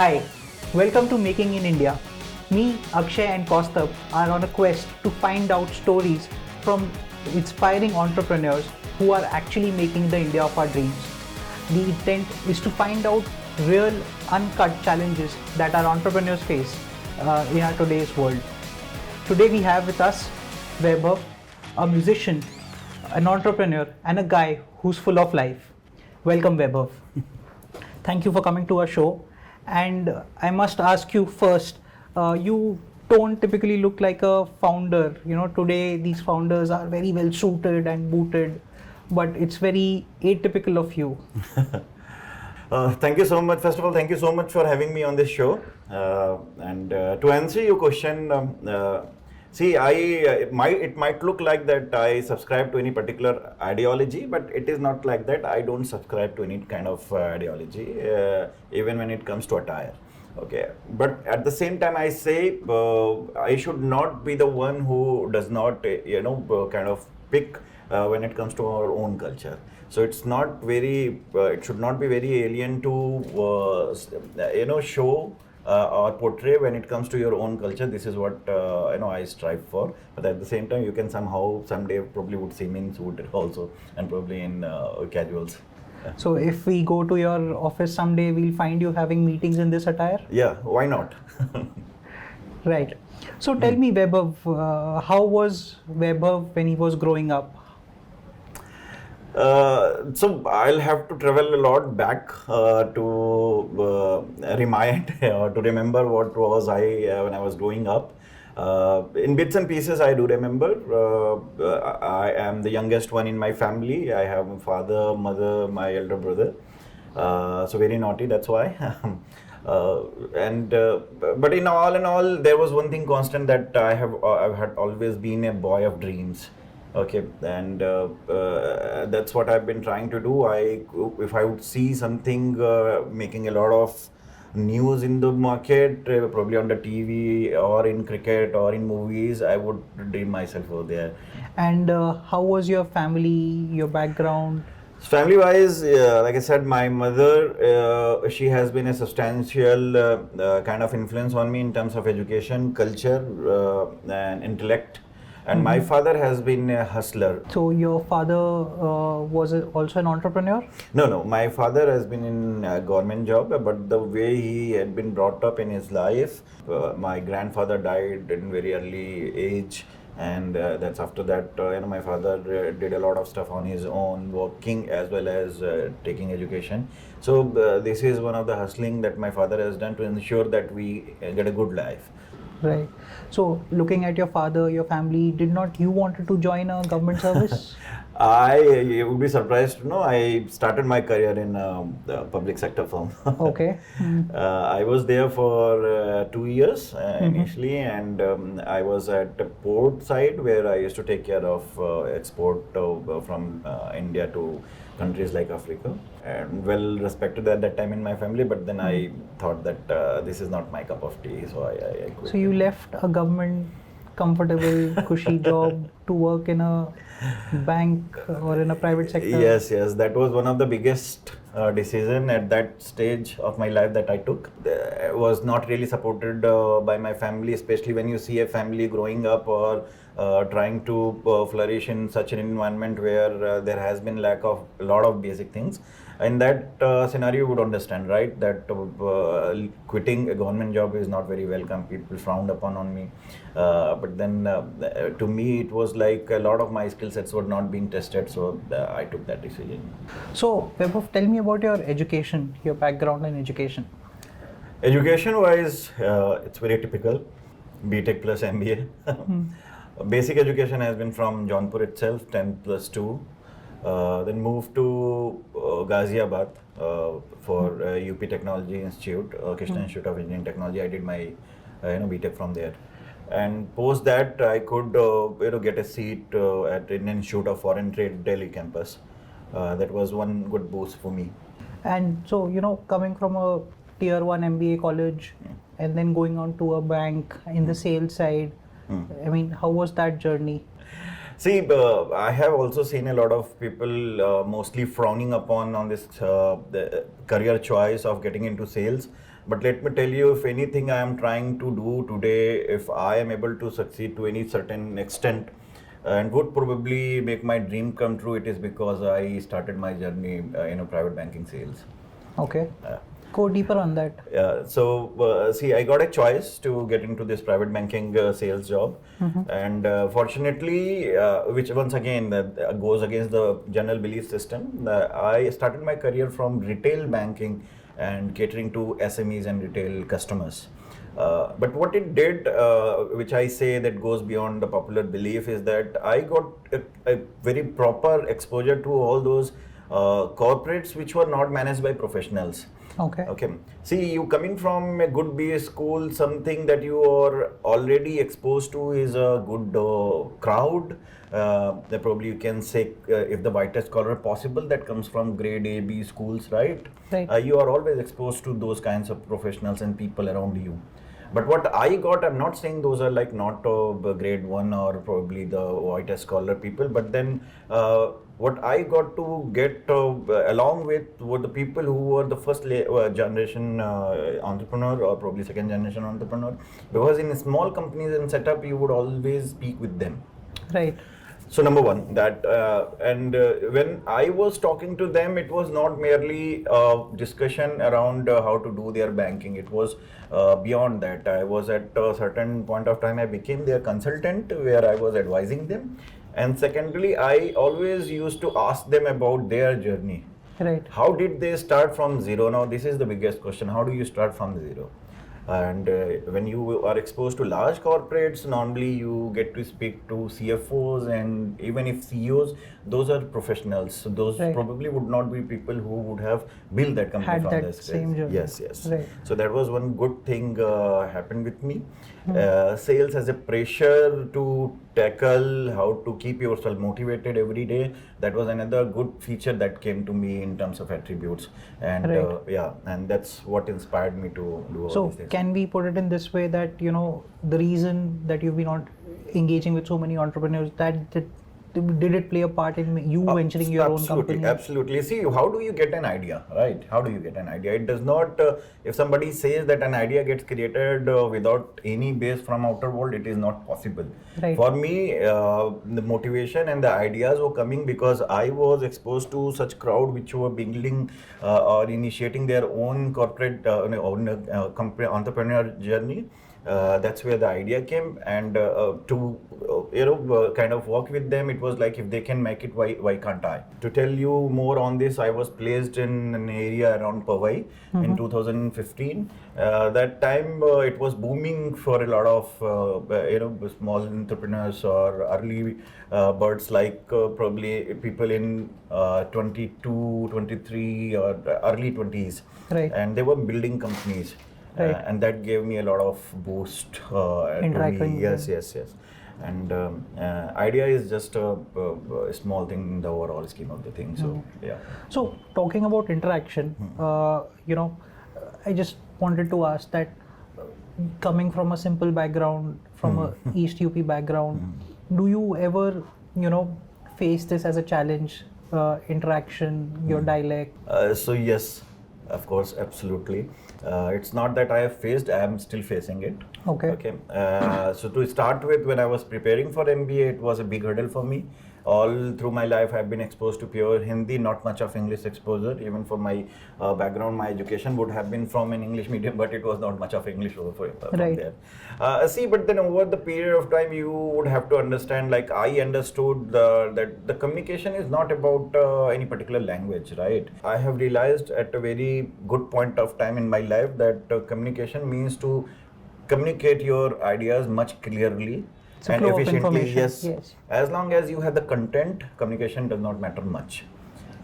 Hi, welcome to Making in India. Me, Akshay and Kaustubh are on a quest to find out stories from inspiring entrepreneurs who are actually making the India of our dreams. The intent is to find out real, uncut challenges that our entrepreneurs face in our today's world. Today we have with us Vaibhav, a musician, an entrepreneur and a guy who's full of life. Welcome Vaibhav. Thank you for coming to our show. And I must ask you first, you don't typically look like a founder. You know, today these founders are very well suited and booted, but it's very atypical of you. Thank you so much. First of all, thank you so much for having me on this show. And to answer your question, it might look like that I subscribe to any particular ideology, but it is not like that. I don't subscribe to any kind of ideology, even when it comes to attire. Okay, but at the same time, I say I should not be the one who does not, kind of pick when it comes to our own culture. So it's not very, it should not be very alien to, show or portray when it comes to your own culture. This is what I strive for. But at the same time, you can someday probably would see me in suit also, and probably in casuals. Yeah. So if we go to your office someday, we'll find you having meetings in this attire? Yeah, why not? Right. So tell me, Vaibhav, how was Vaibhav when he was growing up? So I'll have to travel a lot back to remind or to remember what was I when I was growing up. In bits and pieces, I do remember. I am the youngest one in my family. I have a father, mother, my elder brother. So very naughty, that's why. But in all, there was one thing constant, that I've had always been a boy of dreams. Okay, and that's what I've been trying to do. If I would see something making a lot of news in the market, probably on the TV or in cricket or in movies, I would dream myself over there. And how was your family, your background? Family wise, like I said, my mother, she has been a substantial kind of influence on me in terms of education, culture, and intellect. And my father has been a hustler. So your father was also an entrepreneur? No. My father has been in a government job, but the way he had been brought up in his life, my grandfather died in very early age. And that's after that, my father did a lot of stuff on his own, working as well as taking education. So this is one of the hustling that my father has done to ensure that we get a good life. Right. So looking at your father, your family, did not you wanted to join a government service? You would be surprised to know I started my career in the public sector firm. Okay. I was there for 2 years initially, and I was at the port side where I used to take care of export from India to countries like Africa, and well respected at that time in my family. But then I thought that this is not my cup of tea, so I quit. So you left a government comfortable, cushy job to work in a bank or in a private sector? Yes, that was one of the biggest decision at that stage of my life that I took. I was not really supported by my family, especially when you see a family growing up or trying to flourish in such an environment where there has been lack of a lot of basic things. In that scenario, you would understand, right, that quitting a government job is not very welcome. People frowned upon on me. But then to me, it was like a lot of my skill sets were not being tested. So I took that decision. So, Vaibhav, tell me about your education, your background in education. Education-wise, it's very typical. BTech plus MBA. Basic education has been from Jaunpur itself, 10 plus 2. Then moved to Ghaziabad for UP Technology Institute, Krishna Institute of Engineering Technology. I did my BTech from there, and post that I could get a seat at Indian Institute of Foreign Trade Delhi campus. That was one good boost for me. And so coming from a tier 1 MBA college and then going on to a bank in the sales side, I mean, how was that journey? See, I have also seen a lot of people mostly frowning upon on this the career choice of getting into sales. But let me tell you, if anything I am trying to do today, if I am able to succeed to any certain extent, and would probably make my dream come true, it is because I started my journey in a private banking sales. Okay. Go deeper on that. Yeah, so see, I got a choice to get into this private banking sales job, and fortunately, which once again goes against the general belief system, I started my career from retail banking and catering to SMEs and retail customers. But what it did, which I say that goes beyond the popular belief, is that I got a very proper exposure to all those corporates which were not managed by professionals. Okay. Okay. See, you coming from a good BA school, something that you are already exposed to is a good crowd. That probably you can say, if the whitest collar possible, that comes from grade A, B schools, right? Right. You are always exposed to those kinds of professionals and people around you. But what I got, I'm not saying those are like not grade 1 or probably the whitest collar people, but then what I got to get along with were the people who were the first generation entrepreneur or probably second generation entrepreneur, because in small companies and setup you would always speak with them. Right. So number one, that when I was talking to them, it was not merely a discussion around how to do their banking. It was beyond that. I was at a certain point of time, I became their consultant where I was advising them. And secondly, I always used to ask them about their journey. Right. How did they start from zero? Now, this is the biggest question. How do you start from zero? And when you are exposed to large corporates, normally you get to speak to CFOs, and even if CEOs, those are professionals. So those probably would not be people who would have built that company Had from that the scratch. same journey. Yes. Right. So that was one good thing happened with me. Sales has a pressure to tackle, how to keep yourself motivated every day. That was another good feature that came to me in terms of attributes, and and that's what inspired me to do all these things. Can we put it in this way that the reason that you've been engaging with so many entrepreneurs, that did it play a part in you venturing your own company? Absolutely. See, how do you get an idea, right? How do you get an idea? It does not, if somebody says that an idea gets created without any base from outer world, it is not possible. Right. For me, the motivation and the ideas were coming because I was exposed to such crowd which were building or initiating their own corporate entrepreneur journey. That's where the idea came, and to kind of work with them, it was like, if they can make it, why can't I? To tell you more on this, I was placed in an area around Powai in 2015. That time it was booming for a lot of small entrepreneurs or early birds, like probably people in 22, 23 or early 20s. Right. And they were building companies. Right. And that gave me a lot of boost. Interacting. Yes. And idea is just a small thing in the overall scheme of the thing. So yeah. So talking about interaction, I just wanted to ask that, coming from a simple background, from a East UP background, do you ever face this as a challenge? Interaction, your dialect. So yes. Of course, absolutely. It's not that I have faced, I am still facing it. Okay. So to start with, when I was preparing for MBA, it was a big hurdle for me. All through my life, I've been exposed to pure Hindi, not much of English exposure. Even for my background, my education would have been from an English medium, but it was not much of English from there. But then over the period of time, you would have to understand, like I understood that the communication is not about any particular language, right? I have realized at a very good point of time in my life that communication means to communicate your ideas much clearly and efficiently. Yes. As long as you have the content, communication does not matter much.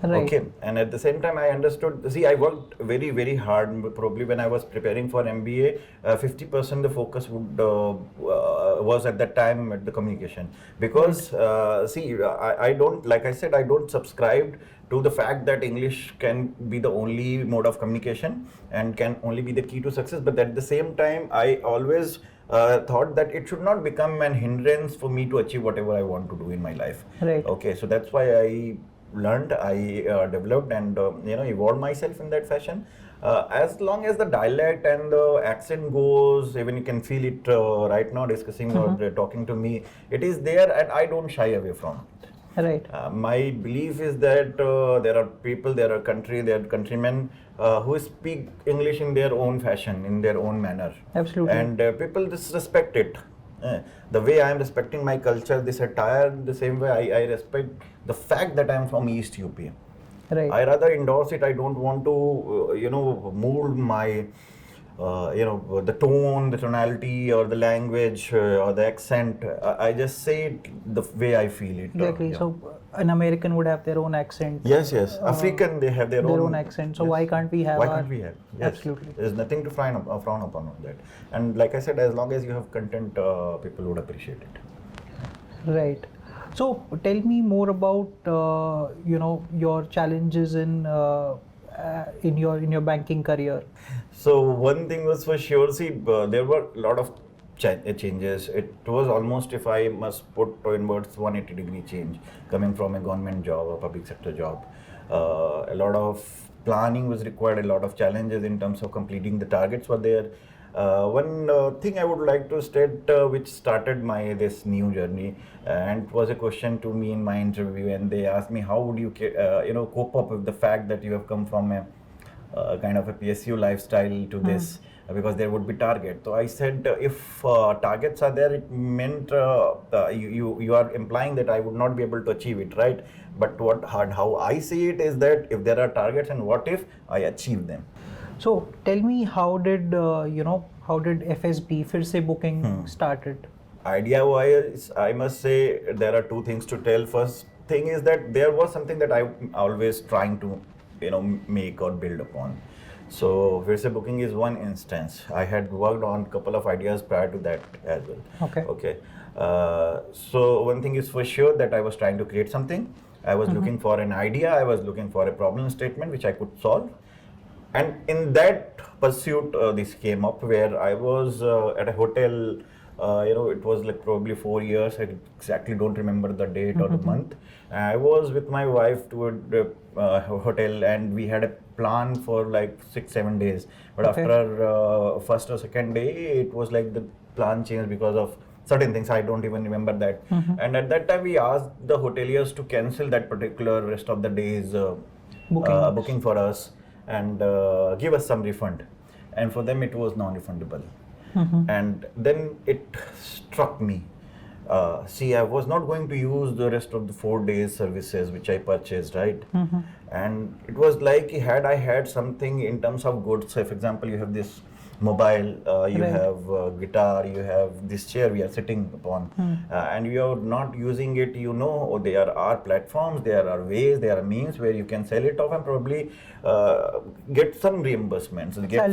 Right. Okay. And at the same time, I understood. See, I worked very, very hard. Probably when I was preparing for MBA, 50% the focus was at that time at the communication. Because I don't, like I said, I don't subscribe to the fact that English can be the only mode of communication and can only be the key to success. But at the same time, I always thought that it should not become an hindrance for me to achieve whatever I want to do in my life. Right. Okay, so that's why I learned, I developed and evolved myself in that fashion. As long as the dialect and the accent goes, even you can feel it right now discussing or talking to me, it is there and I don't shy away from it. Right. My belief is that there are people, there are countrymen who speak English in their own fashion, in their own manner. Absolutely. And people disrespect it. The way I am respecting my culture, this attire, the same way I respect the fact that I am from East UP. Right. I rather endorse it. I don't want to, mold my, the tone, the tonality, or the language, or the accent. I just say it the way I feel it. Exactly. Yeah. So an American would have their own accent. Yes. African, they have their own accent. So yes. why can't we have? Why can't we have? Yes. Absolutely. There's nothing to frown upon on that. And like I said, as long as you have content, people would appreciate it. Right. So tell me more about your challenges in your banking career. So one thing was for sure. See, there were a lot of changes. It was almost, if I must put in words, 180-degree change coming from a government job, a public sector job. A lot of planning was required. A lot of challenges in terms of completing the targets were there. One thing I would like to state, which started this new journey, and was a question to me in my interview, and they asked me, how would you cope up with the fact that you have come from a kind of a PSU lifestyle to this, because there would be target. So I said, if targets are there, it meant you are implying that I would not be able to achieve it, right? But how I see it is that if there are targets, and what if I achieve them? So tell me, how did FSB, Fir Se Booking, started? Idea-wise, I must say there are two things to tell. First thing is that there was something that I always trying to, make or build upon. So Fir Se Booking is one instance. I had worked on a couple of ideas prior to that as well. Okay. So one thing is for sure that I was trying to create something. I was looking for an idea. I was looking for a problem statement which I could solve. And in that pursuit, this came up where I was at a hotel. It was like probably 4 years. I exactly don't remember the date or the month. I was with my wife to a hotel, and we had a plan for like 6-7 days. But after first or second day, it was like the plan changed because of certain things. I don't even remember that. And at that time, we asked the hoteliers to cancel that particular rest of the days booking for us, and give us some refund. And for them, it was non-refundable. And then it struck me. See, I was not going to use the rest of the 4 days services which I purchased, right? And it was like, had I had something in terms of goods, say for example, you have this mobile, you have guitar, you have this chair we are sitting upon, and you are not using it, there are platforms, there are ways, there are means where you can sell it off and probably get some reimbursements, get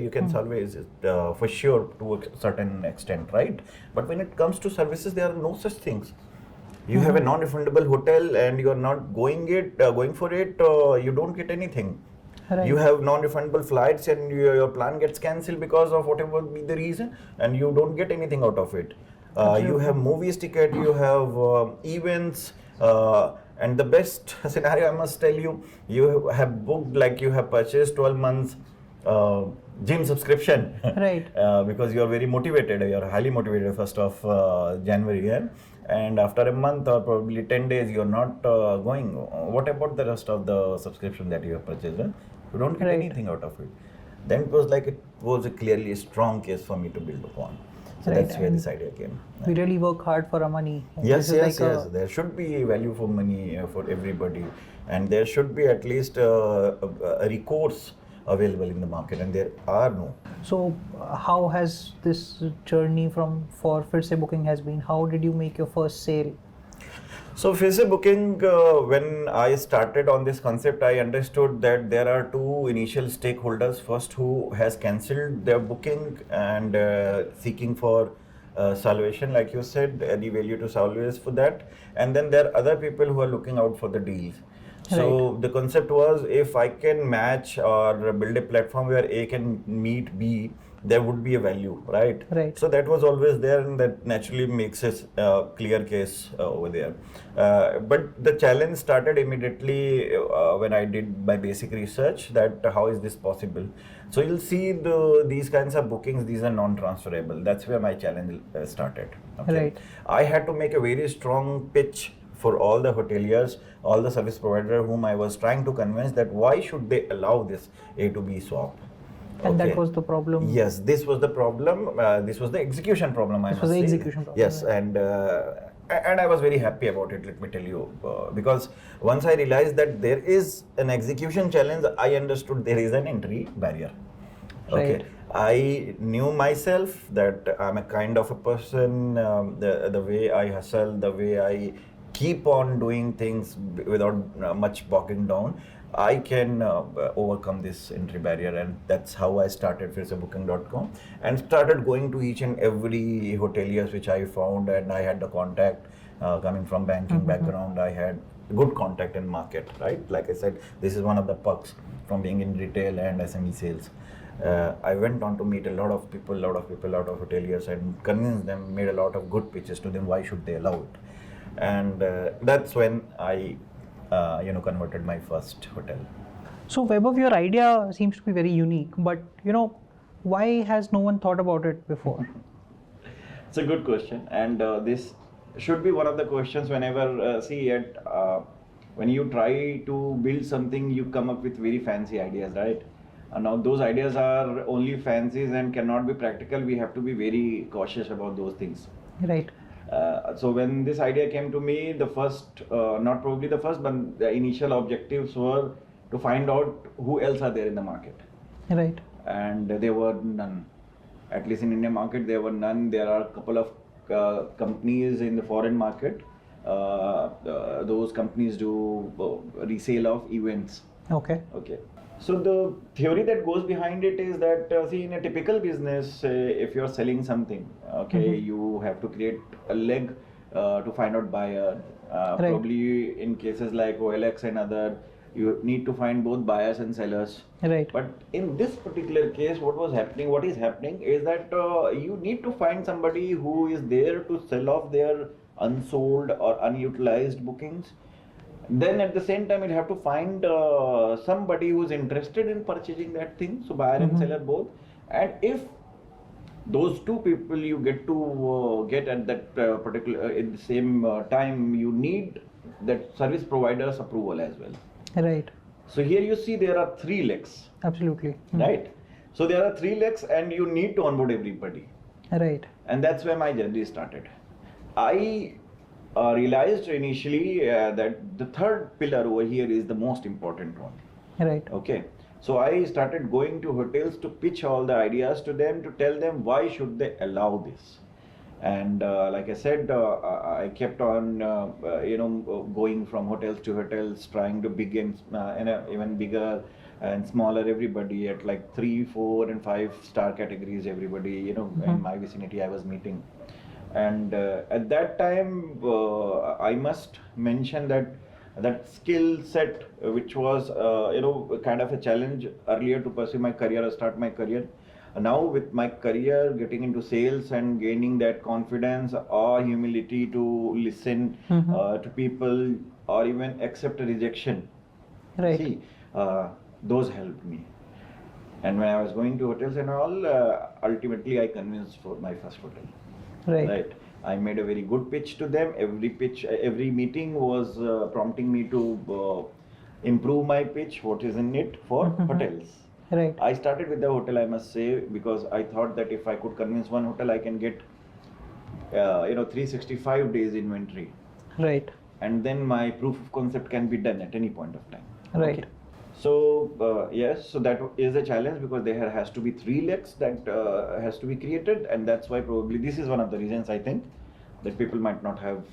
you can salvage it for sure to a certain extent, right? But when it comes to services, there are no such things. You have a non-refundable hotel and you are not going for it, you don't get anything. Right. You have non-refundable flights and your plan gets cancelled because of whatever be the reason, and you don't get anything out of it. You have movies ticket, you have events, and the best scenario, I must tell you, you have booked, like you have purchased 12 months gym subscription. Right. Because you are very motivated, you are highly motivated 1st of January, yeah? And after a month or probably 10 days, you are not going. What about the rest of the subscription that you have purchased? Huh? You don't get anything out of it. Then it was a clearly strong case for me to build upon. So that's where this idea came. We really work hard for our money. Yes. There should be value for money for everybody, and there should be at least a recourse available in the market, and there are no. So how has this journey for Fir Se Booking has been? How did you make your first sale? So Fir Se Booking, when I started on this concept, I understood that there are two initial stakeholders. First, who has cancelled their booking and seeking for salvation, like you said, the value to salvage for that. And then there are other people who are looking out for the deals. So the concept was, if I can match or build a platform where A can meet B, there would be a value, right? Right. So that was always there, and that naturally makes a clear case over there. But the challenge started immediately when I did my basic research, that how is this possible. So you'll see these kinds of bookings, these are non-transferable. That's where my challenge started. Okay? Right. I had to make a very strong pitch for all the hoteliers, all the service provider whom I was trying to convince that why should they allow this A to B swap. And Okay. that was the problem. Yes, this was the problem. This was the execution problem. This was the execution problem. Yes, right. And I was very happy about it. Let me tell you, because once I realized that there is an execution challenge, I understood there is an entry barrier. Okay. Right. I knew myself that I'm a kind of a person. The way I hustle, the way I keep on doing things without much bogging down, I can overcome this entry barrier, and that's how I started FirseBooking.com and started going to each and every hoteliers which I found, and I had the contact coming from banking background. I had good contact in market, right? Like I said, this is one of the perks from being in retail and SME sales. I went on to meet a lot of people, lot of hoteliers, and convinced them, made a lot of good pitches to them. Why should they allow it? And that's when I converted my first hotel. So Vaibhav, your idea seems to be very unique, but why has no one thought about it before? It's a good question, and this should be one of the questions whenever when you try to build something, you come up with very fancy ideas, right? Now those ideas are only fancies and cannot be practical. We have to be very cautious about those things. Right. So when this idea came to me, the first, not probably the first, but the initial objectives were to find out who else are there in the market. Right. And there were none. At least in Indian market, there were none. There are a couple of companies in the foreign market. Those companies do resale of events. Okay. Okay. So the theory that goes behind it is that, see, in a typical business, if you're selling something, okay, you have to create a leg to find out buyer. Right. Probably in cases like OLX and other, you need to find both buyers and sellers. Right. But in this particular case, what is happening is that you need to find somebody who is there to sell off their unsold or unutilized bookings. Then at the same time, you have to find somebody who's interested in purchasing that thing, so buyer and seller both. And if those two people you get to get at that particular in the same time, you need that service provider's approval as well. Right. So here you see there are three legs. Absolutely. Right? So there are three legs and you need to onboard everybody. Right. And that's where my journey started. I realized initially that the third pillar over here is the most important one. Right. Okay. So I started going to hotels to pitch all the ideas to them, to tell them why should they allow this. And like I said, I kept on, going from hotels to hotels, trying to begin even bigger and smaller everybody at like 3, 4, and 5-star categories. Everybody, in my vicinity, I was meeting. And at that time, I must mention that skill set, which was, kind of a challenge earlier to pursue my career or start my career. Now with my career getting into sales and gaining that confidence or humility to listen to people or even accept a rejection. Right. See, those helped me. And when I was going to hotels and all, ultimately I convinced for my first hotel. Right. I made a very good pitch to them. Every meeting was prompting me to improve my pitch, what is in it for hotels. Right. I started with the hotel, I must say, because I thought that if I could convince one hotel, I can get 365 days inventory. Right. And then my proof of concept can be done at any point of time. Right. Okay. So yes, so that is a challenge because there has to be 3 legs that has to be created, and that's why probably this is one of the reasons I think that people might not have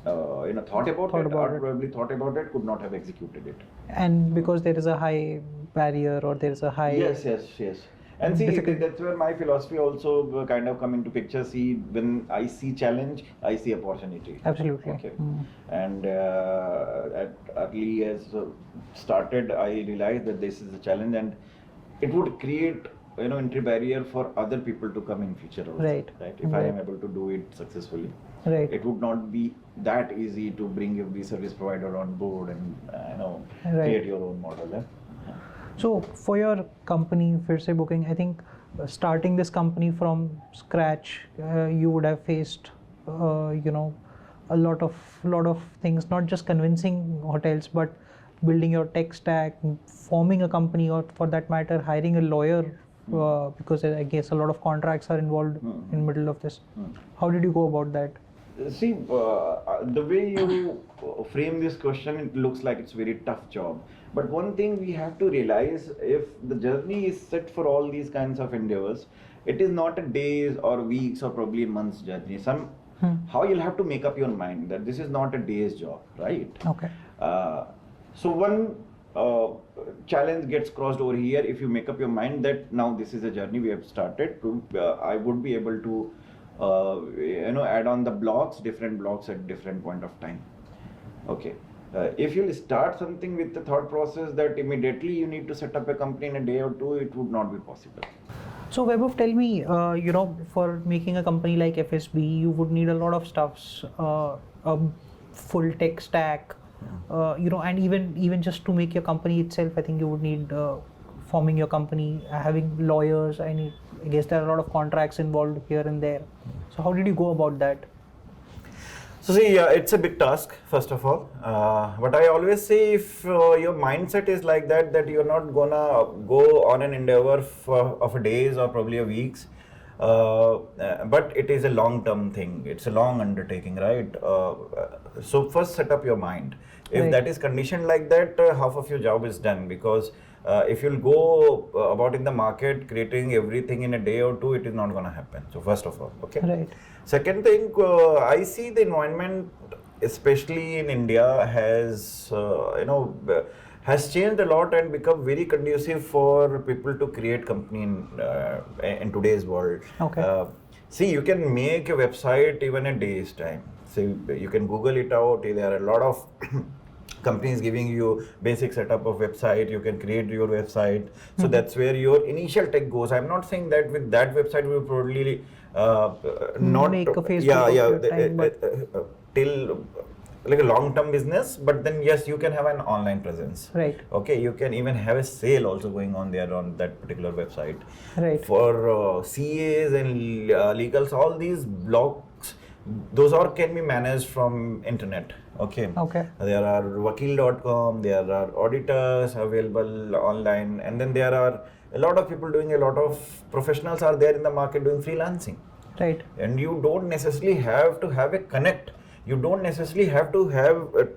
thought about it, probably thought about it, could not have executed it. And because there is a high barrier or there is a high Yes. And see, that's where my philosophy also kind of come into picture. See, when I see challenge, I see opportunity. Absolutely. Okay. And at early as started, I realized that this is a challenge and it would create entry barrier for other people to come in future also. Right. If I am able to do it successfully, Right. it would not be that easy to bring every service provider on board and Right. create your own model. So for your company, Firse Booking, I think starting this company from scratch, you would have faced, a lot of things, not just convincing hotels, but building your tech stack, forming a company, or for that matter, hiring a lawyer, because I guess a lot of contracts are involved in middle of this. How did you go about that? See, the way you frame this question, it looks like it's a very tough job. But one thing we have to realize, if the journey is set for all these kinds of endeavors, it is not a days or weeks or probably months journey. How you'll have to make up your mind that this is not a day's job, right? Okay. So one challenge gets crossed over here if you make up your mind that now this is a journey we have started. I would be able to add on the different blocks at different point of time. Okay. If you start something with the thought process that immediately you need to set up a company in a day or two, it would not be possible. So Vaibhav, tell me, for making a company like FSB, you would need a lot of stuffs, a full tech stack, and even just to make your company itself, I think you would need forming your company, having lawyers. I guess there are a lot of contracts involved here and there. So how did you go about that? So see, it's a big task, first of all. But I always say, if your mindset is like that you're not gonna go on an endeavor of a days or probably a weeks, but it is a long-term thing. It's a long undertaking, right? So first set up your mind. If Right. that is conditioned like that, half of your job is done, because if you'll go about in the market creating everything in a day or two, it is not gonna happen. So first of all, okay. Right. Second thing, I see the environment, especially in India, has changed a lot and become very conducive for people to create company in today's world. Okay. See, you can make a website even a day's time. So you can Google it out. There are a lot of companies giving you basic setup of website. You can create your website. So that's where your initial tech goes. I'm not saying that with that website we will probably not Make a Facebook till like a long-term business, but then yes, you can have an online presence. Right. Okay, you can even have a sale also going on there on that particular website. Right. For CAs and legals, all these blocks, those all can be managed from internet. Okay. Okay. There are vakil.com, there are auditors available online, and then there are a lot of people doing, a lot of professionals are there in the market doing freelancing. Right. And you don't necessarily have to have a connect. You don't necessarily have to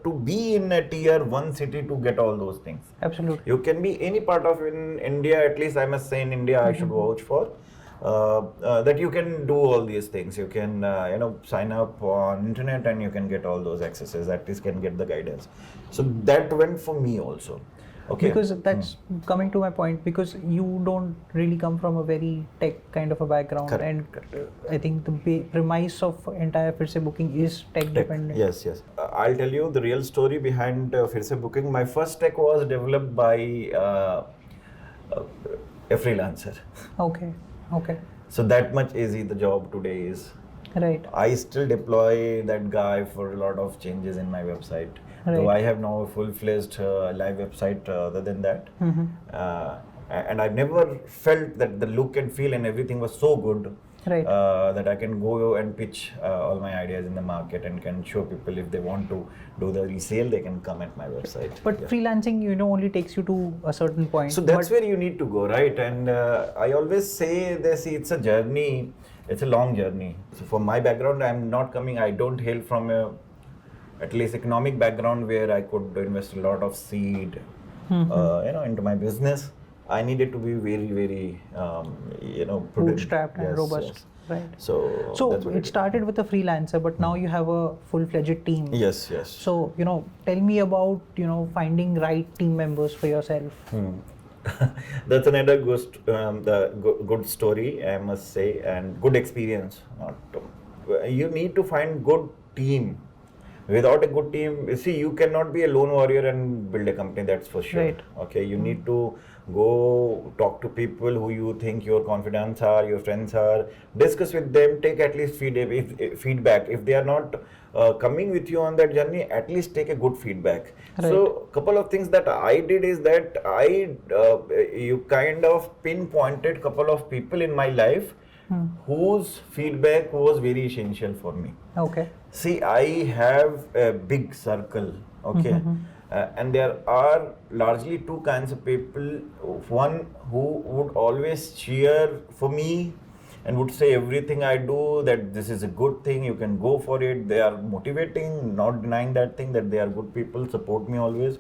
to be in a tier 1 city to get all those things. Absolutely. You can be any part of in India, at least I must say in India, I should vouch for. That you can do all these things. You can sign up on internet and you can get all those accesses. At least can get the guidance. So that went for me also. Okay. Because that's coming to my point, because you don't really come from a very tech kind of a background. Correct. And I think the premise of entire Firse Booking is tech dependent. Yes. I'll tell you the real story behind Firse Booking. My first tech was developed by a freelancer. Okay. So that much easy the job today is. Right. I still deploy that guy for a lot of changes in my website. Right. Though I have now a full-fledged live website other than that. And I've never felt that the look and feel and everything was so good. Right. That I can go and pitch all my ideas in the market and can show people if they want to do the resale, they can come at my website. But freelancing, only takes you to a certain point. So that's where you need to go, right? And I always say this, it's a journey, it's a long journey. So for my background, I don't hail from at least economic background where I could invest a lot of seed, into my business. I needed to be very, very, prudent. Bootstrapped and robust. Yes. Right. So that's what it started with a freelancer, but now you have a full-fledged team. Yes. So, tell me about, finding right team members for yourself. That's another good story, I must say, and good experience. You need to find good team Without a good team, see, you cannot be a lone warrior and build a company, that's for sure. Right. Okay, you need to go talk to people who you think your confidants are, your friends are, discuss with them, take at least feedback. If they are not coming with you on that journey, at least take a good feedback. Right. So, couple of things that I did is that you kind of pinpointed couple of people in my life whose feedback was very essential for me. Okay. See, I have a big circle, okay, and there are largely two kinds of people. One who would always cheer for me and would say everything I do that this is a good thing, you can go for it. They are motivating, not denying that thing, that they are good people, support me always,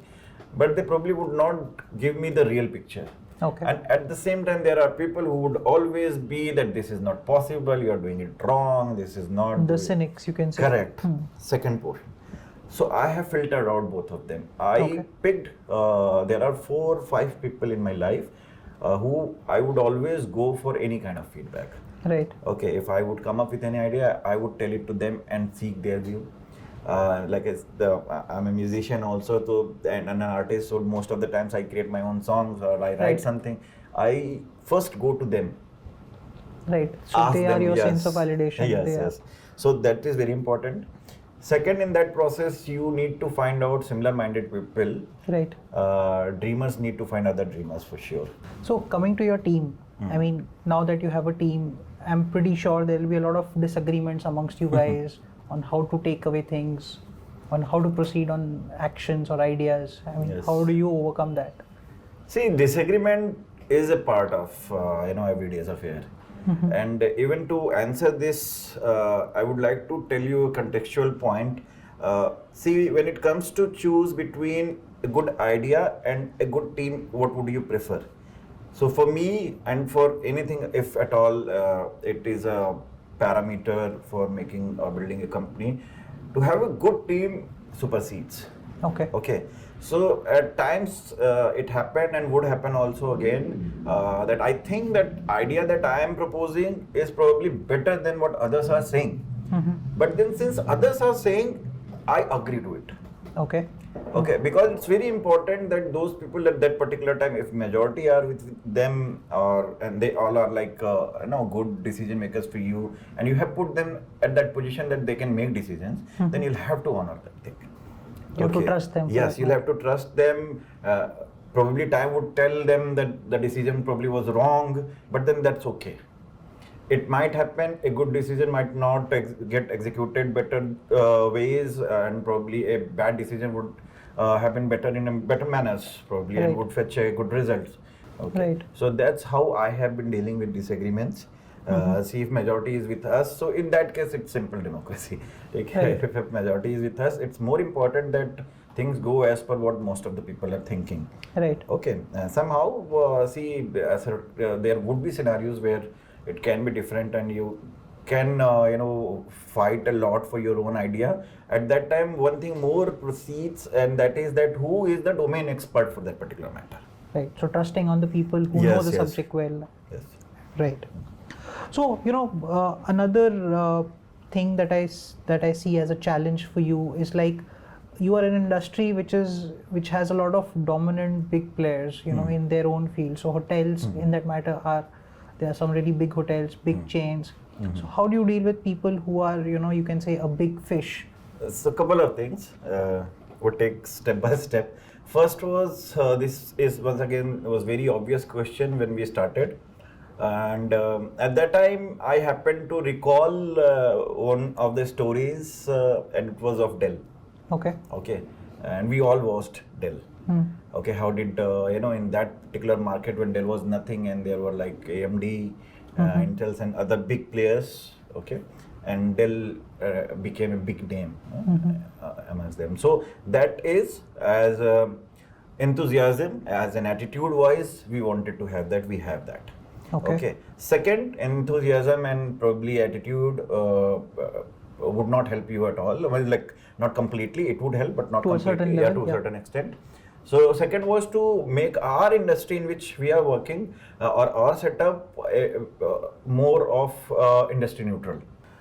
but they probably would not give me the real picture. Okay. And at the same time, there are people who would always be that this is not possible, you are doing it wrong, this is not. The cynics, you can say. Correct. Second portion. So I have filtered out both of them. I picked, there are 4 or 5 people in my life who I would always go for any kind of feedback. Right. Okay, if I would come up with any idea, I would tell it to them and seek their view. I'm a musician also, so, and an artist, so most of the times I create my own songs or I write something. I first go to them. Right. So Ask they are them, your yes. sense of validation. Yes. So that is very important. Second, in that process, you need to find out similar-minded people. Right. Dreamers need to find other dreamers for sure. So coming to your team, I mean, now that you have a team, I'm pretty sure there will be a lot of disagreements amongst you guys on how to take away things, on how to proceed on actions or ideas. I mean, how do you overcome that? See, disagreement is a part of everyday's affair. And even to answer this, I would like to tell you a contextual point. See, when it comes to choose between a good idea and a good team, what would you prefer? So for me, and for anything, if at all, it is a parameter for making or building a company, to have a good team supersedes. Okay. So at times it happened and would happen also again that I think that idea that I am proposing is probably better than what others are saying. But then since others are saying, I agree to it. Okay, because it's very important that those people at that particular time, if majority are with them and they all are like good decision makers for you, and you have put them at that position that they can make decisions, then you'll have to honor that thing. You have to trust them. Yes, you'll have to trust them. Probably time would tell them that the decision probably was wrong, but then that's okay. It might happen, a good decision might not get executed better ways, and probably a bad decision would happen better in a better manners probably, and would fetch a good results. Okay. So that's how I have been dealing with disagreements. See if majority is with us. So in that case, it's simple democracy. If majority is with us, it's more important that things go as per what most of the people are thinking. Right. Okay. Somehow, there would be scenarios where it can be different, and you can fight a lot for your own idea. At that time, one thing more proceeds, and that is that who is the domain expert for that particular matter. Right. So trusting on the people who know the subject well. Yes. Right. So another thing that I see as a challenge for you is like you are in an industry which has a lot of dominant big players, in their own field. So hotels, in that matter, there are some really big hotels, big chains. So how do you deal with people who are, you can say a big fish? So a couple of things. We'll take step by step. First was this is once again was very obvious question when we started. And at that time, I happened to recall one of the stories, and it was of Dell. Okay, and we all watched Dell. Okay, how did in that particular market when Dell was nothing, and there were like AMD, Intels, and other big players. Okay, and Dell became a big name amongst them. So that is as enthusiasm, as an attitude-wise, we wanted to have that. We have that. Okay. Second, enthusiasm and probably attitude would not help you at all. Well, like not completely, it would help, but not completely. To a certain extent. So second was to make our industry in which we are working or our setup more of industry neutral.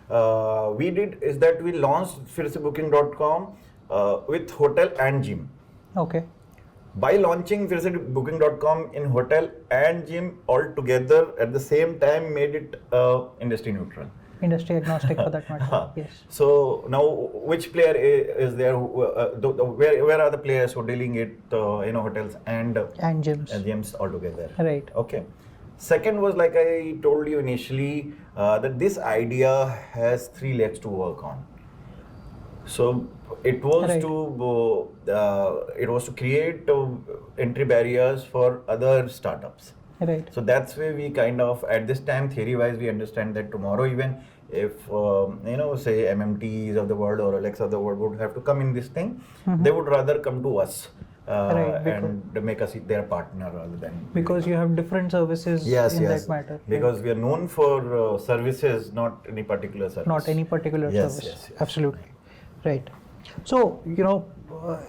we did is that we launched firsebooking.com with hotel and gym. Okay. By launching firsebooking.com in hotel and gym all together at the same time made it industry neutral. Industry agnostic for that matter. Yes. So now, which player is there? Where are the players who are dealing it? Hotels and gyms all together. Right. Okay. Second was, like I told you initially, that this idea has 3 legs to work on. So it was to create entry barriers for other startups. Right. So that's where we kind of, at this time, theory-wise, we understand that tomorrow, even if say MMTs of the world or Alex of the world would have to come in this thing, they would rather come to us and make us their partner rather than, because you have different services in that matter. Because we are known for services, not any particular service. Not any particular service. Yes. Absolutely. Right. So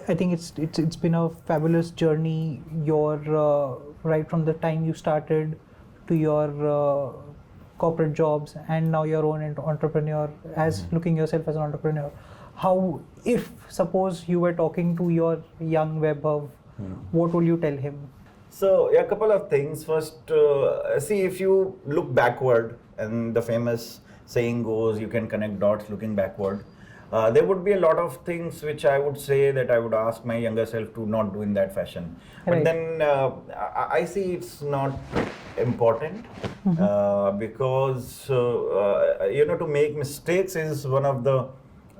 I think it's been a fabulous journey. Your right from the time you started to your corporate jobs and now your own entrepreneur, as looking yourself as an entrepreneur. How, if suppose you were talking to your young Vaibhav, what will you tell him? So a couple of things. First, see, if you look backward, and the famous saying goes, you can connect dots looking backward. There would be a lot of things which I would say that I would ask my younger self to not do in that fashion. But then I see it's not important because to make mistakes is one of the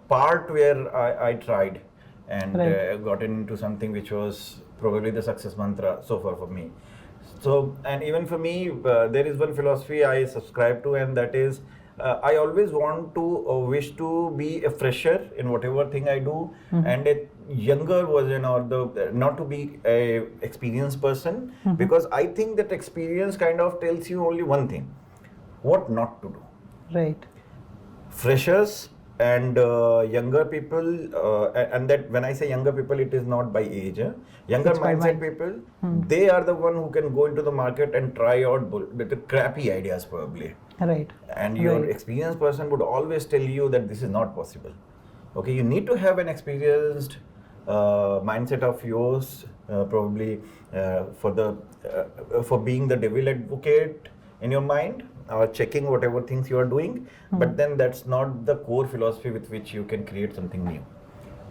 part where I tried and got into something which was probably the success mantra so far for me. So, and even for me, there is one philosophy I subscribe to, and that is, I always want to wish to be a fresher in whatever thing I do, and a younger version, or not to be a experienced person, because I think that experience kind of tells you only one thing: what not to do. Right. Freshers and younger people, and that when I say younger people, it is not by age. Younger it's mindset people, they are the one who can go into the market and try out with the crappy ideas probably. Right. And your experienced person would always tell you that this is not possible. Okay, you need to have an experienced mindset of yours, probably for being the devil advocate in your mind, or checking whatever things you are doing. But then that's not the core philosophy with which you can create something new.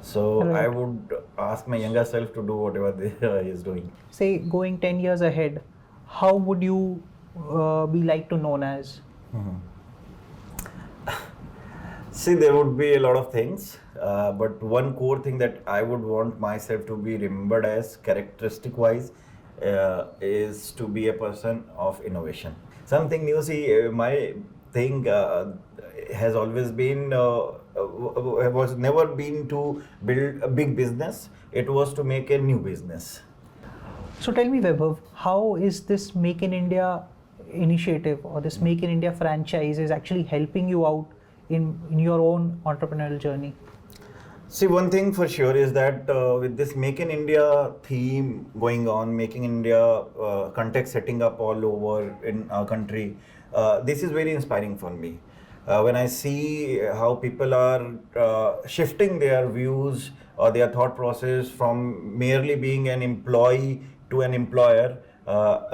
So I would ask my younger self to do whatever he is doing. Say, going 10 years ahead, how would you be like to known as? See, there would be a lot of things, but one core thing that I would want myself to be remembered as, characteristic wise, is to be a person of innovation. Something new. See, my thing has always been, was never been to build a big business. It was to make a new business. So tell me, Vaibhav, how is this Make in India initiative or this Make in India franchise is actually helping you out in your own entrepreneurial journey? See, one thing for sure is that with this Make in India theme going on, Making India context setting up all over in our country, this is very inspiring for me. When I see how people are shifting their views or their thought process from merely being an employee to an employer,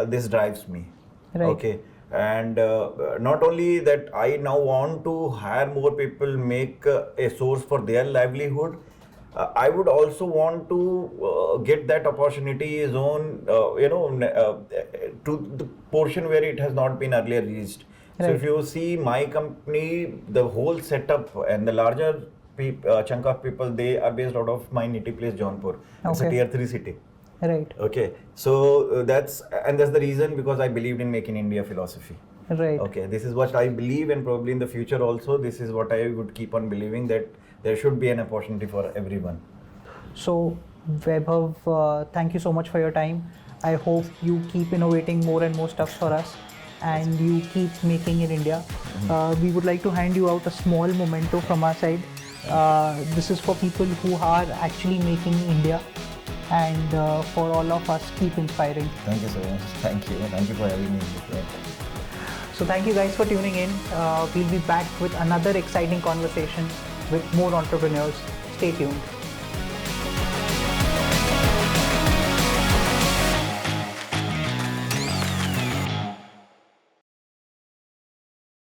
this drives me. Right. Okay. And not only that, I now want to hire more people, make a source for their livelihood. I would also want to get that opportunity zone, to the portion where it has not been earlier reached. Right. So if you see my company, the whole setup and the larger chunk of people, they are based out of my native place, Jaunpur. Okay. It's a tier 3 city. Right. Okay. So that's the reason, because I believed in Make in India philosophy. Right. Okay. This is what I believe, and probably in the future also, this is what I would keep on believing, that there should be an opportunity for everyone. So, Vaibhav, thank you so much for your time. I hope you keep innovating more and more stuff for us, and you keep making in India. We would like to hand you out a small memento from our side. This is for people who are actually making India. And for all of us, keep inspiring. Thank you so much. Thank you. Thank you for having me. So thank you guys for tuning in. We'll be back with another exciting conversation with more entrepreneurs. Stay tuned.